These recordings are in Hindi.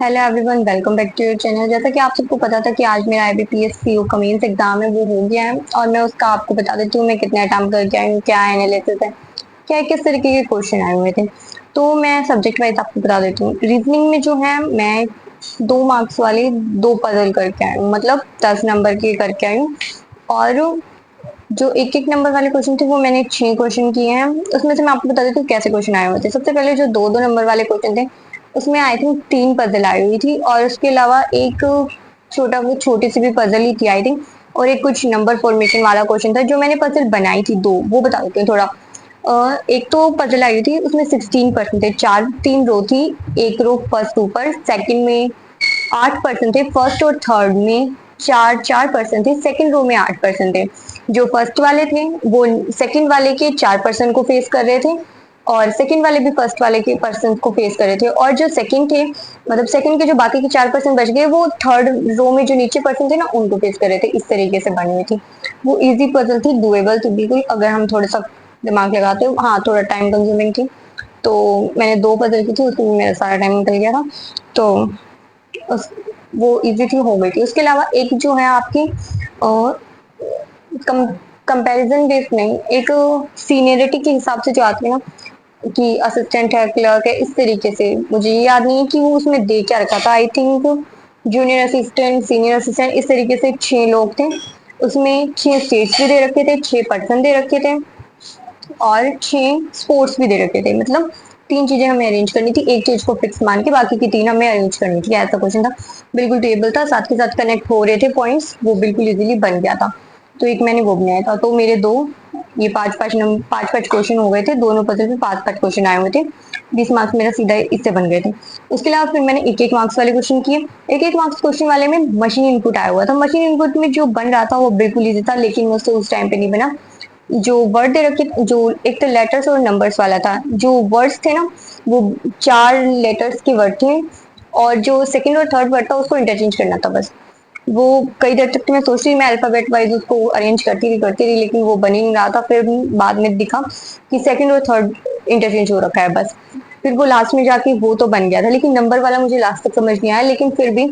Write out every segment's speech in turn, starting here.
Hello everyone, welcome back to your channel. जैसा कि आप सबको पता था कि आज मेरा आईबीपीएस सीओ का मेंस एग्जाम है, वो हो गया है और मैं उसका आपको बता देती हूँ मैं कितने अटेम्प्ट करके आई हूँ, क्या एनालिसिस है, क्या किस तरीके के क्वेश्चन आए हुए थे। तो मैं सब्जेक्ट वाइज आपको बता देती हूँ। रीजनिंग में जो है मैं 2 मार्क्स वाले 2 पजल करके आई हूँ, मतलब 10 नंबर के करके आई हूँ। और जो एक एक नंबर वाले क्वेश्चन थे वो मैंने 6 क्वेश्चन किए हैं। उसमें से मैं आपको बता देती हूँ कैसे क्वेश्चन आए हुए थे। सबसे पहले जो 2-2 नंबर वाले क्वेश्चन थे उसमें आई थिंक 3 पजल आई हुई थी, और उसके अलावा एक छोटी सी भी पजल ही थी आई थिंक। और एक कुछ नंबर फॉर्मेशन वाला क्वेश्चन था जो मैंने पजल बनाई थी दो, वो बता देती हूँ थोड़ा। एक तो पजल आई थी उसमें 16% थे, 3 रो थी। एक रो फर्स्ट ऊपर, सेकंड में 8% थे, फर्स्ट और थर्ड में 4-4% थे, सेकंड रो में 8% थे। जो फर्स्ट वाले थे वो सेकंड वाले के 4% को फेस कर रहे थे, और सेकंड वाले भी फर्स्ट वाले के परसेंट को फेस कर रहे थे। और जो सेकंड थे, मतलब सेकंड के जो बाकी के 4% बच गए, वो थर्ड रो में जो नीचे पर्सन थे ना उनको फेस कर रहे थे। इस तरीके से बनी हुई थी। वो इजी पजल थी, डुएबल थी बिल्कुल, अगर हम थोड़ा सा दिमाग लगाते हो। हाँ, थोड़ा टाइम कंज्यूमिंग थी। तो मैंने 2 पजल की थी, उसमें मेरा सारा टाइम निकल गया था। तो उस वो इजी थी, हो गई थी। उसके अलावा एक जो है आपकी कम कंपैरिजन बेस्ड नहीं, एक सीनियरिटी के हिसाब से जो आती है ना, कि असिस्टेंट है, क्लर्क है, इस तरीके से। मुझे ये याद नहीं है कि वो उसमें दे क्या रखा था। I think junior assistant, senior assistant, इस तरीके से 6 लोग थे। उसमें 6 स्टेट्स भी दे रखे थे, 6 पर्सन दे रखे थे, और 6 स्पोर्ट्स भी दे रखे थे। मतलब 3 चीजें हमें अरेंज करनी थी, एक चीज को फिक्स मान के बाकी की 3 हमें अरेंज करनी थी। ऐसा क्वेश्चन था, बिल्कुल टेबल था, साथ के साथ कनेक्ट हो रहे थे पॉइंट्स, वो बिल्कुल इजीली बन गया था। तो एक मैंने वो बनाया था। तो मेरे दो ये 5-5 क्वेश्चन हो गए थे, दोनों पजल में 5-5 क्वेश्चन आए हुए थे। 20 मार्क्स मेरा सीधा इससे बन गए थे। उसके अलावा फिर मैंने एक एक मार्क्स वाले क्वेश्चन किए। एक एक मार्क्स क्वेश्चन वाले में मशीन इनपुट आया हुआ था। मशीन इनपुट में जो बन रहा था वो बिल्कुल इजी था, लेकिन मुझसे उस टाइम पे नहीं बना। जो वर्ड दे रखे, जो एक तो लेटर्स और नंबर्स वाला था, जो वर्ड्स थे ना वो 4 लेटर्स के वर्ड थे, और जो सेकंड और थर्ड वर्ड था उसको इंटरचेंज करना था बस। वो कई देर तक तो मैं सोच रही, मैं अल्फाबेट वाइज उसको अरेंज करती रही, लेकिन वो बन ही नहीं रहा था। फिर बाद में दिखा कि सेकंड और थर्ड इंटरचेंज हो रखा है बस। फिर वो लास्ट में जाके वो तो बन गया था, लेकिन नंबर वाला मुझे लास्ट तक समझ नहीं आया। लेकिन फिर भी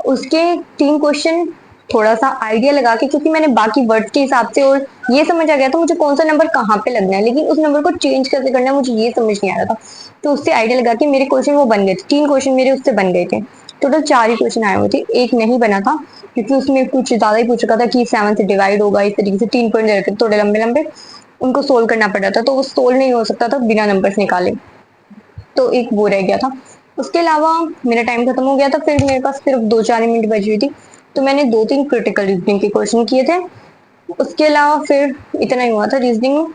उसके 3 क्वेश्चन थोड़ा सा आइडिया लगा के, क्योंकि मैंने बाकी वर्ड्स के हिसाब से और ये समझ आ गया था मुझे कौन सा नंबर कहाँ पे लगना है, लेकिन उस नंबर को चेंज कैसे करना है मुझे ये समझ नहीं आ रहा था। तो उससे आइडिया लगा के मेरे क्वेश्चन वो बन गए थे। 3 क्वेश्चन मेरे उससे बन गए थे। टोटल 4 ही क्वेश्चन आए हुए थे, एक नहीं बना था, क्योंकि उसमें कुछ ज्यादा ही पूछ रखा था कि 7 से डिवाइड होगा, इस तरीके से 3 पॉइंट दे रखे थे थोड़े लंबे लंबे, उनको सोल्व करना पड़ रहा था। तो वो सोल्व नहीं हो सकता था बिना नंबर्स निकाले। तो एक वो रह गया था। उसके अलावा मेरा टाइम खत्म हो गया था, फिर मेरे पास सिर्फ 2-4 मिनट बची हुई थी। तो मैंने 2-3 क्रिटिकल रीजनिंग के क्वेश्चन किए थे। उसके अलावा फिर इतना ही हुआ था रीजनिंग में।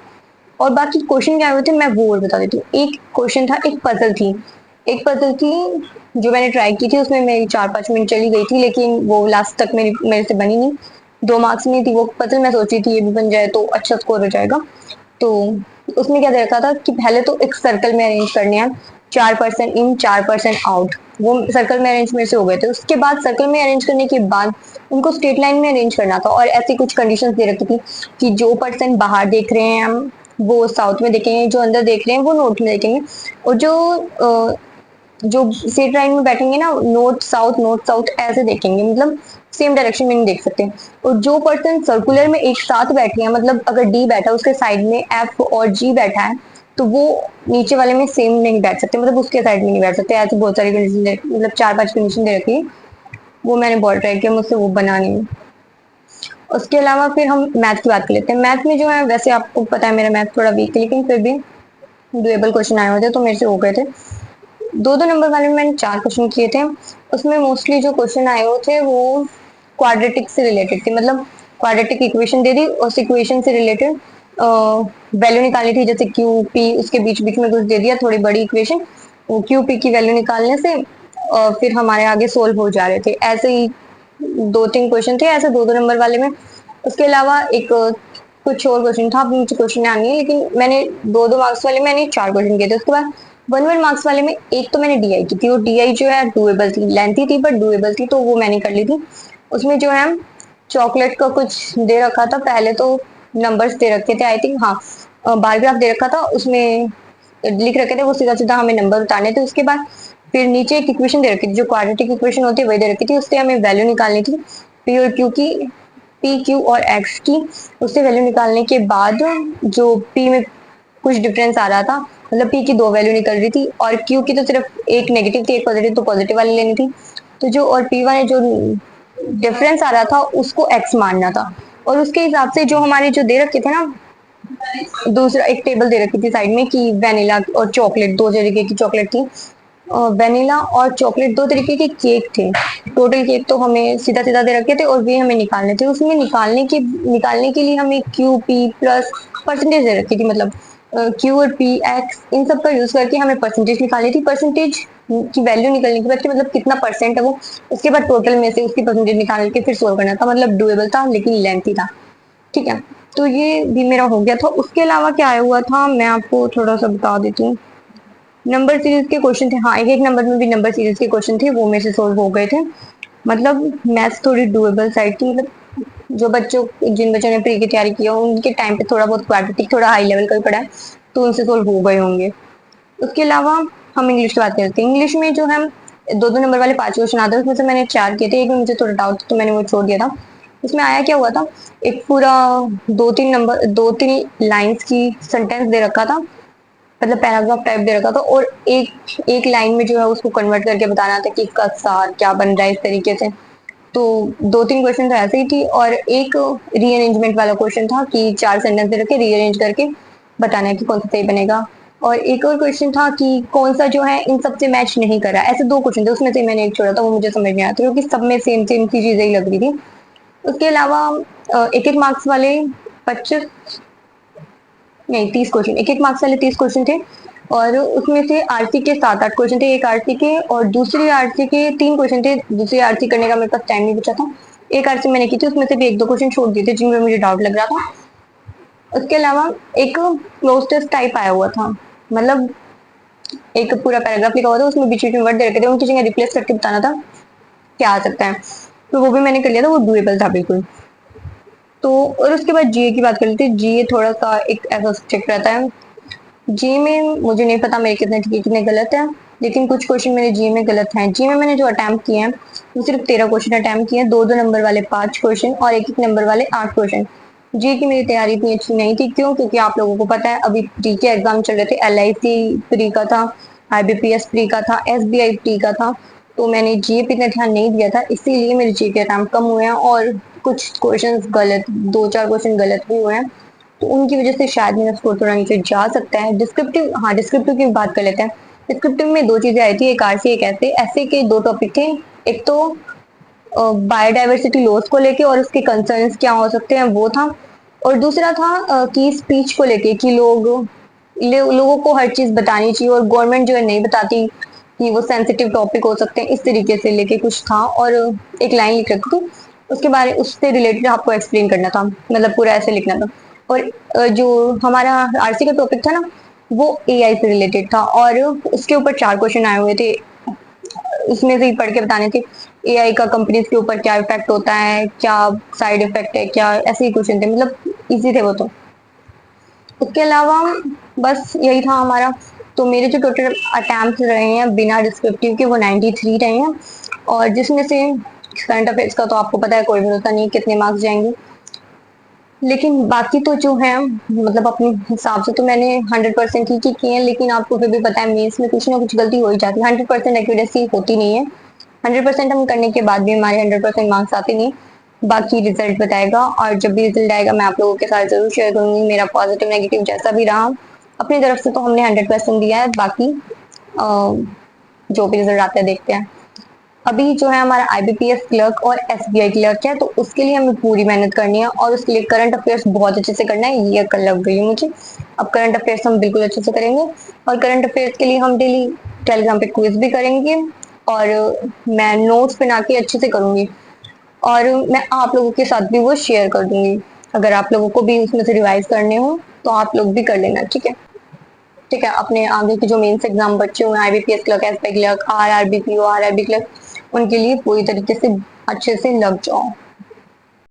और बाकी क्वेश्चन क्या हुए थे मैं वो और बता देती हूँ। एक क्वेश्चन था, एक पजल थी जो मैंने ट्राई की थी, उसमें मेरी 4-5 मिनट चली गई थी, लेकिन वो लास्ट तक मेरे से बनी नहीं। 2 मार्क्स में थी वो पजल, मैं सोची थी ये भी बन जाए तो अच्छा स्कोर हो जाएगा। तो उसमें क्या देखा था कि पहले तो एक सर्कल में अरेंज करने हैं, 4% इन 4% आउट। वो सर्कल में अरेंज मेरे से हो गए थे। उसके बाद सर्कल में अरेंज करने के बाद उनको स्ट्रेट लाइन में अरेंज करना था, और ऐसी कुछ कंडीशंस दे रखी थी कि जो पर्सन बाहर देख रहे हैं हम वो साउथ में देखेंगे, जो अंदर देख रहे हैं वो नॉर्थ में देखेंगे, और जो स्ट्रेट लाइन में बैठेंगे ना, नॉर्थ साउथ ऐसे देखेंगे, मतलब सेम डायरेक्शन में नहीं देख सकते। और जो पर्सन सर्कुलर में एक साथ बैठे हैं, मतलब अगर डी बैठा है उसके साइड में एफ और जी बैठा है, तो वो नीचे वाले में सेम नहीं बैठ सकते, मतलब उसके साइड में नहीं बैठ सकते। ऐसे बहुत सारी कंडीशन, मतलब 4-5 कंडीशन दे रखी है। वो मैंने बहुत ट्राई किया, मुझसे वो बना नहीं। उसके अलावा फिर हम मैथ की बात कर लेते हैं। मैथ में जो है, वैसे आपको पता है मेरा मैथ थोड़ा वीक है, लेकिन फिर भी डुएबल क्वेश्चन आए हुए थे तो मेरे से हो गए थे। 2-2 नंबर वाले में मैंने 4 क्वेश्चन किए थे। उसमें मोस्टली जो क्वेश्चन आए हुए थे वो क्वाड्रेटिक से रिलेटेड थे, मतलब क्वाड्रेटिक इक्वेशन दे दी, उस इक्वेशन से रिलेटेड वैल्यू निकालनी थी, जैसे क्यू पी, उसके बीच बीच में कुछ दे दिया, थोड़ी बड़ी इक्वेशन, वो क्यू पी की वैल्यू निकालने से फिर हमारे आगे सोल्व हो जा रहे थे। ऐसे ही 2-3 क्वेश्चन थे ऐसे 2-2 नंबर वाले में। उसके अलावा एक कुछ और क्वेश्चन था, अब मुझे क्वेश्चन याद नहीं है, लेकिन मैंने 2-2 मार्क्स वाले मैंने 4 क्वेश्चन किए थे। उसके बाद 1-1 मार्क्स वाले में एक तो मैंने डीआई की थी, वो डीआई जो है डुएबल थी, लेंथी थी बट डुएबल थी, तो वो मैंने कर ली थी। उसमें जो है चॉकलेट का कुछ दे रखा था, पहले तो नंबर्स दे रखे थे आई थिंक, हाँ, बार ग्राफ दे रखा था, उसमें लिख रखे थे वो सीधा सीधा हमें नंबर उतारने थे। उसके बाद फिर नीचे एक इक्वेशन दे रखी थी, जो क्वाड्रेटिक इक्वेशन होती है वही दे रखी थी, उससे हमें वैल्यू निकालनी थी पी और क्यू की, पी क्यू और एक्स की। उससे वैल्यू निकालने के बाद जो पी में कुछ डिफरेंस आ रहा था, मतलब पी की दो वैल्यू निकल रही थी और क्यू की तो सिर्फ एक नेगेटिव थी एक पॉजिटिव, तो पॉजिटिव वाली लेनी थी। तो जो और पी वाले जो डिफरेंस आ रहा था उसको एक्स मानना था। और उसके हिसाब से जो हमारे जो दे रखे थे ना, दूसरा एक टेबल दे रखी थी साइड में कि वेनिला और चॉकलेट, दो तरीके की चॉकलेट थी, वेनिला और चॉकलेट दो तरीके के केक थे। टोटल केक तो हमें सीधा सीधा दे रखे थे और वे हमें निकालने थे। उसमें निकालने के लिए हमें क्यू पी प्लस परसेंटेज दे रखी थी, मतलब क्यू और पी एक्स इन सब का यूज करके हमें परसेंटेज निकालनी थी। परसेंटेज की वैल्यू निकलने के बाद कि मतलब कितना परसेंट है वो, उसके बाद टोटल में से उसकी परसेंटेज निकाल के फिर सोल्व करना था। मतलब डुएबल था लेकिन लेंथी था। ठीक है, तो ये भी मेरा हो गया था। उसके अलावा क्या आया हुआ था मैं आपको थोड़ा सा बता देती हूँ। नंबर सीरीज के क्वेश्चन थे, हाँ एक एक नंबर में भी नंबर सीरीज के क्वेश्चन थे, वो मेरे से सोल्व हो गए थे। मतलब मैथ्स थोड़ी डुएबल साइड थी, मतलब जो बच्चों जिन बच्चों ने प्री की तैयारी की है उनके टाइम पे थोड़ा बहुत क्वाड्रेटिक थोड़ा हाई लेवल का ही पढ़ा है, तो उनसे सोल्व हो गए होंगे। उसके अलावा हम इंग्लिश की बात करते हैं। इंग्लिश में जो है दो दो नंबर वाले 5 क्वेश्चन आते हैं, उसमें से मैंने 4 किए थे, एक में मुझे थोड़ा डाउट था तो मैंने वो छोड़ दिया था। उसमें आया क्या हुआ था, एक पूरा दो तीन लाइंस की सेंटेंस दे रखा था, मतलब पैराग्राफ टाइप दे रखा था, और एक एक लाइन में जो है उसको कन्वर्ट करके बताना था कि इसका सार क्या बन रहा है इस तरीके से। तो दो तीन क्वेश्चन तो ऐसे ही थी, और एक रीअरेंजमेंट वाला क्वेश्चन था कि 4 सेंटेंस दे रखे रीअरेंज करके बताना है कि कौन सा सही बनेगा। और एक और क्वेश्चन था कि कौन सा जो है इन सबसे मैच नहीं कर रहा। ऐसे दो क्वेश्चन थे, उसमें से मैंने एक छोड़ा था, वो मुझे समझ नहीं आया था क्योंकि सब में सेम सेम सी चीजें ही लग रही थी। उसके अलावा एक एक मार्क्स वाले 25 नहीं 30 क्वेश्चन, एक एक मार्क्स वाले 30 क्वेश्चन थे, और उसमें से आरसी के 7 8 क्वेश्चन थे, एक आरसी के और दूसरी आरसी के 3 क्वेश्चन थे। दूसरी आरसी करने का मेरे पास टाइम नहीं बचा था, एक आरसी मैंने की थी, उसमें से भी एक दो क्वेश्चन छोड़ दिए थे जिनमें मुझे डाउट लग रहा था। उसके अलावा एक क्लोज टेस्ट टाइप आया हुआ था, मतलब एक पूरा पैराग्राफ लिखा हुआ था, उसमें बीच बीच में वर्ड दे रखे थे, उनकी जगह रिप्लेस करके बताना था क्या आ सकता है। तो वो भी मैंने कर लिया था, वो डुएबल था बिल्कुल। तो और उसके बाद जीए की बात कर लेते हैं। जीए थोड़ा सा एक ऐसा सब्जेक्ट रहता है, जी में मुझे नहीं पता मेरे कितने ठीक है कितने गलत है, लेकिन कुछ क्वेश्चन मेरे जी में गलत हैं। जी में मैंने जो अटेम्प्ट किए हैं वो सिर्फ 13 क्वेश्चन अटेम्प्ट किए हैं, दो दो नंबर वाले 5 क्वेश्चन और एक एक नंबर वाले 8 क्वेश्चन। जी की मेरी तैयारी इतनी अच्छी नहीं थी, क्यों? क्योंकि आप लोगों को पता है अभी प्री के एग्जाम चल रहे थे, LIC प्री का था, IBPS प्री का था, SBI प्री का था, तो मैंने जी पे इतना ध्यान नहीं दिया था, इसीलिए मेरे जी के अटेम्प्ट कम हुए हैं और कुछ क्वेश्चन गलत, 2 4 क्वेश्चन गलत भी हुए हैं, तो उनकी वजह से शायद मेरा स्कोर थोड़ा नीचे जा सकता है। डिस्क्रिप्टिव, हाँ डिस्क्रिप्टिव की बात कर लेते हैं। डिस्क्रिप्टिव में दो चीजें आई थी, एक आरसी एक ऐसे। ऐसे के दो टॉपिक थे, एक तो बायोडाइवर्सिटी लॉस को लेके और उसके कंसर्न्स क्या हो सकते हैं वो था, और दूसरा था कि स्पीच को लेके कि लोगों को हर चीज बतानी चाहिए और गवर्नमेंट जो है नहीं बताती कि वो सेंसिटिव टॉपिक हो सकते हैं, इस तरीके से लेके कुछ था। और एक लाइन लिख रखी थी, उसके बारे उससे रिलेटेड आपको एक्सप्लेन करना था, मतलब पूरा ऐसे लिखना था। और जो हमारा आरसी का टॉपिक था ना, वो एआई से रिलेटेड था, और उसके ऊपर 4 क्वेश्चन आए हुए थे, उसमें से ही पढ़ के बताने थे। एआई का कंपनीज के ऊपर क्या इफेक्ट होता है, क्या साइड इफेक्ट है, क्या, ऐसे ही क्वेश्चन थे, मतलब इजी थे वो तो। उसके अलावा बस यही था हमारा। तो मेरे जो टोटल अटेम्प्ट रहे हैं बिना डिस्क्रिप्टिव के वो 93 रहे हैं, और जिसमें से करंट अफेयर्स का तो आपको पता है कोई भरोसा नहीं कितने मार्क्स जाएंगे, लेकिन बाकी तो जो है मतलब अपने हिसाब से तो मैंने 100% ही किए हैं, लेकिन आपको फिर भी पता है मेंस में कुछ ना कुछ गलती हो ही जाती है, 100% एक्यूरेसी होती नहीं है। 100% हम करने के बाद भी हमारे 100% मार्क्स आते नहीं। बाकी रिजल्ट बताएगा, और जब भी रिजल्ट आएगा मैं आप लोगों के साथ जरूर शेयर करूंगी मेरा पॉजिटिव नेगेटिव जैसा भी रहा। अपनी तरफ से तो हमने 100% दिया है, बाकी जो भी रिजल्ट आता है देखते हैं। अभी जो है हमारा IBPS क्लर्क और SBI क्लर्क है, तो उसके लिए हमें पूरी मेहनत करनी है, और उसके लिए करंट अफेयर्स बहुत अच्छे से करना है, ये अकल लग गई है मुझे। अब करंट अफेयर्स हम बिल्कुल अच्छे से करेंगे, और करंट अफेयर्स के लिए हम डेली टेलीग्राम पे क्विज भी करेंगे, और मैं नोट्स बना के अच्छे से करूंगी, और मैं आप लोगों के साथ भी वो शेयर कर दूंगी। अगर आप लोगों को भी उसमें से रिवाइज करने हो तो आप लोग भी कर लेना, ठीक है? ठीक है, अपने आगे के जो मेंस एग्जाम बच्चे हुए IBPS clerk, SBI clerk, RRB PO RRB clerk, उनके लिए पूरी तरीके से अच्छे से लग जाओ।